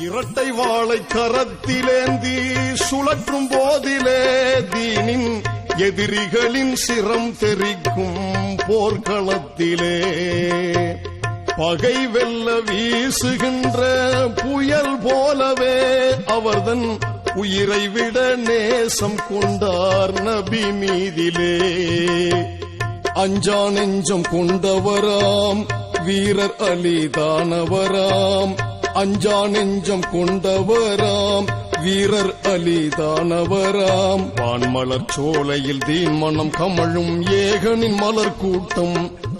இரட்டை வாளை கரத்திலேந்தி சுழற்றும் போதிலே தீனின் எதிரிகளின் சிரம் தெரிக்கும் போர்க்களத்திலே பகை வெல்ல வீசுகின்ற புயல் போலவே அவர்தன் உயிரை விட நேசம் கொண்டார் நபி மீதிலே. அஞ்சா நெஞ்சம் கொண்டவராம் வீரர் அலிதானவராம், அஞ்சா நெஞ்சம் கொண்டவராம் வீரர் அலிதானவராம். வான்மலர் சோலையில் தீன் மனம் கமழும் ஏகனின் மலர் கூட்டம்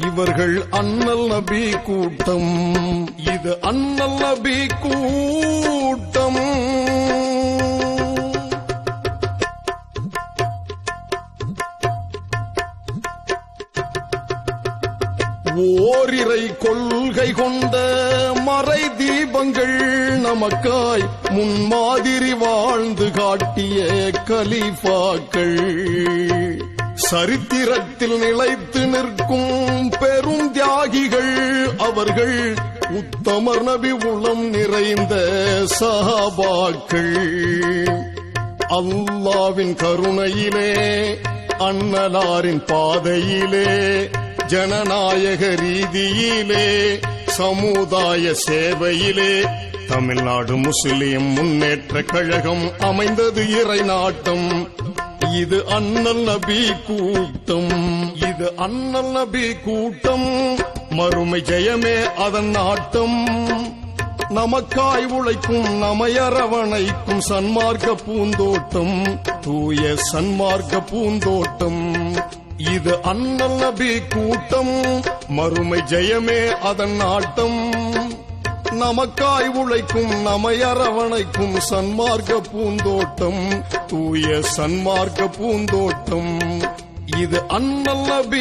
இவர்கள் அண்ணல் நபி கூட்டம். இது அண்ணல் நபி கூட்டம். ஓரிரை கொள்கை கொண்ட மறை தீபங்கள் நமக்காய் முன்மாதிரி வாழ்ந்து காட்டிய கலீஃபாக்கள். சரித்திரத்தில் நிலைத்து நிற்கும் பெரும் தியாகிகள் அவர்கள் உத்தமர் நபி உளம் நிறைந்த சஹாபாக்கள். அல்லாவின் கருணையிலே அண்ணலாரின் பாதையிலே ஜனநாயக ரீதியிலே சமுதாய சேவையிலே தமிழ்நாடு முஸ்லிம் முன்னேற்ற கழகம் அமைந்தது இறை நாட்டம். இது அண்ணல் நபி கூட்டம். இது அண்ணல் நபி கூட்டம். மறுமை ஜெயமே அதன் நாட்டம். நமக்காய் உழைக்கும் நமையரவணைக்கும் சன்மார்க்க பூந்தோட்டம், தூய சன்மார்க்க பூந்தோட்டம். இது அண்ணல் நபி கூட்டம். மறுமை ஜெயமே அதன் நாட்டம். நமக்காய் உழைக்கும் நமையரவணைக்கும் சன்மார்க்க பூந்தோட்டம், தூய சன்மார்க்க பூந்தோட்டம். இது அண்ணல் நபி